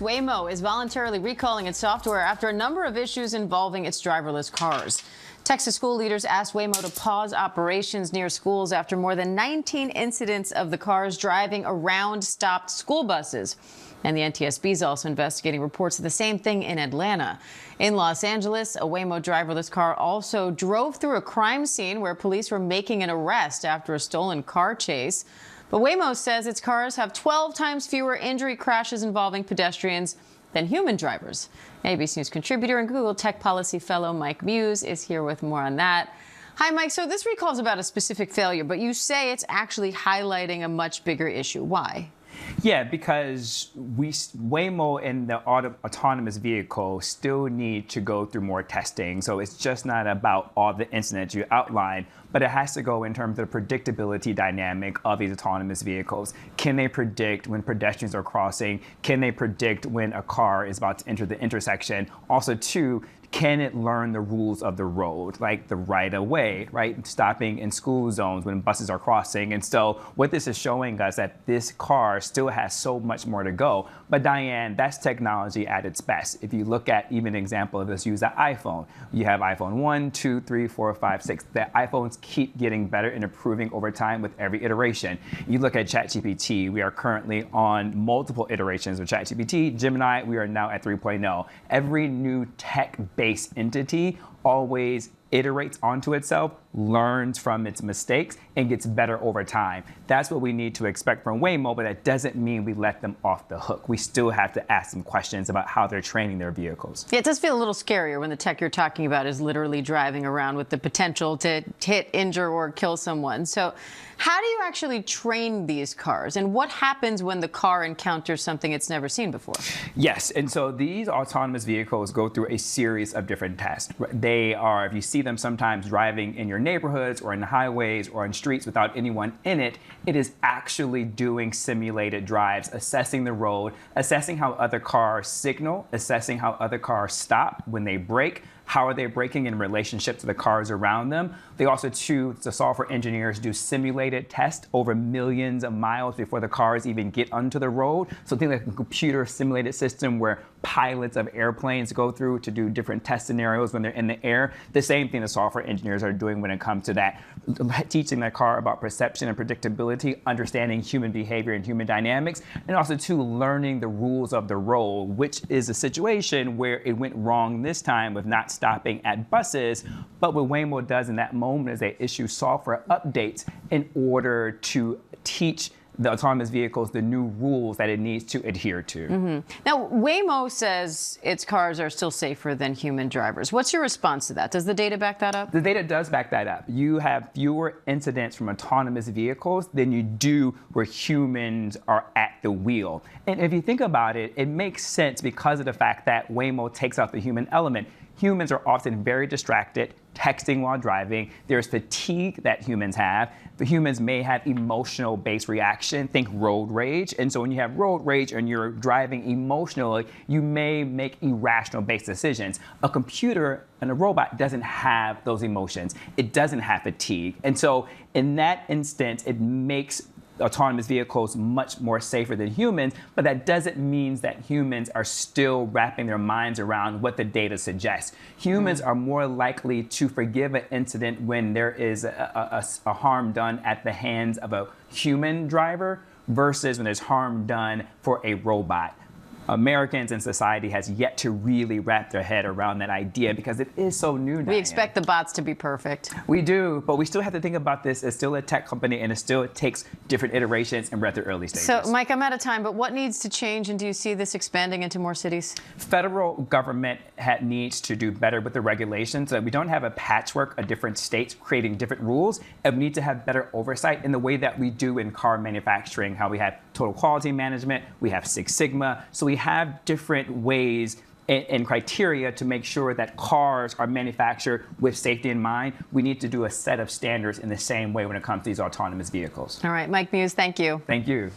Waymo is voluntarily recalling its software after a number of issues involving its driverless cars. Texas school leaders asked Waymo to pause operations near schools after more than 19 incidents of the cars driving around stopped school buses. And the NTSB is also investigating reports of the same thing in Atlanta. In Los Angeles, a Waymo driverless car also drove through a crime scene where police were making an arrest after a stolen car chase. But Waymo says its cars have 12 times fewer injury crashes involving pedestrians than human drivers. ABC News contributor and Google Tech Policy Fellow Mike Muse is here with more on that. Hi, Mike. So this recall is about a specific failure, but you say it's actually highlighting a much bigger issue. Why? Yeah, because Waymo and the autonomous vehicle still need to go through more testing. So it's just not about all the incidents you outlined, but it has to go in terms of the predictability dynamic of these autonomous vehicles. Can they predict when pedestrians are crossing? Can they predict when a car is about to enter the intersection? Also, too, can it learn the rules of the road, like the right-of-way, right? Stopping in school zones when buses are crossing. And so what this is showing us that this car still has so much more to go. But Diane, that's technology at its best. If you look at even an example of this, use the iPhone. You have iPhone 1, 2, 3, 4, 5, 6. The iPhones keep getting better and improving over time with every iteration. You look at ChatGPT, we are currently on multiple iterations of ChatGPT. Gemini, we are now at 3.0. Every new tech-based entity always iterates onto itself, learns from its mistakes, and gets better over time. That's what we need to expect from Waymo, but that doesn't mean we let them off the hook. We still have to ask them questions about how they're training their vehicles. Yeah, it does feel a little scarier when the tech you're talking about is literally driving around with the potential to hit, injure, or kill someone. So how do you actually train these cars? And what happens when the car encounters something it's never seen before? Yes, and so these autonomous vehicles go through a series of different tests. They are, if you see them sometimes driving in your neighborhoods or in highways or on streets without anyone in it, it is actually doing simulated drives, assessing the road, assessing how other cars signal, assessing how other cars stop when they brake. How are they braking in relationship to the cars around them? They also, too, the software engineers do simulated tests over millions of miles before the cars even get onto the road. So think like a computer simulated system where pilots of airplanes go through to do different test scenarios when they're in the air. The same thing the software engineers are doing when it comes to that, teaching that car about perception and predictability, understanding human behavior and human dynamics, and also, too, learning the rules of the road, which is a situation where it went wrong this time with not stopping at buses. But what Waymo does in that moment is they issue software updates in order to teach the autonomous vehicles the new rules that it needs to adhere to. Now, Waymo says its cars are still safer than human drivers. What's your response to that? Does the data back that up? The data does back that up. You have fewer incidents from autonomous vehicles than you do where humans are at the wheel. And if you think about it, it makes sense because of the fact that Waymo takes out the human element. Humans are often very distracted, texting while driving. There's fatigue that humans have. The humans may have emotional-based reaction, think road rage. And so when you have road rage and you're driving emotionally, you may make irrational-based decisions. A computer and a robot doesn't have those emotions. It doesn't have fatigue. And so in that instance, it makes autonomous vehicles much more safer than humans, but that doesn't mean that humans are still wrapping their minds around what the data suggests. Humans are more likely to forgive an incident when there is a harm done at the hands of a human driver versus when there's harm done for a robot. Americans and society has yet to really wrap their head around that idea because it is so new, Diane. We expect the bots to be perfect. We do, but we still have to think about this as still a tech company, and it takes different iterations and we're at the early stages. So, Mike, I'm out of time, but what needs to change, and do you see this expanding into more cities? Federal government needs to do better with the regulations so that we don't have a patchwork of different states creating different rules, and we need to have better oversight in the way that we do in car manufacturing, how we have total quality management, we have Six Sigma, so we have different ways and criteria to make sure that cars are manufactured with safety in mind. We need to do a set of standards in the same way when it comes to these autonomous vehicles. All right, Mike Muse, thank you. Thank you.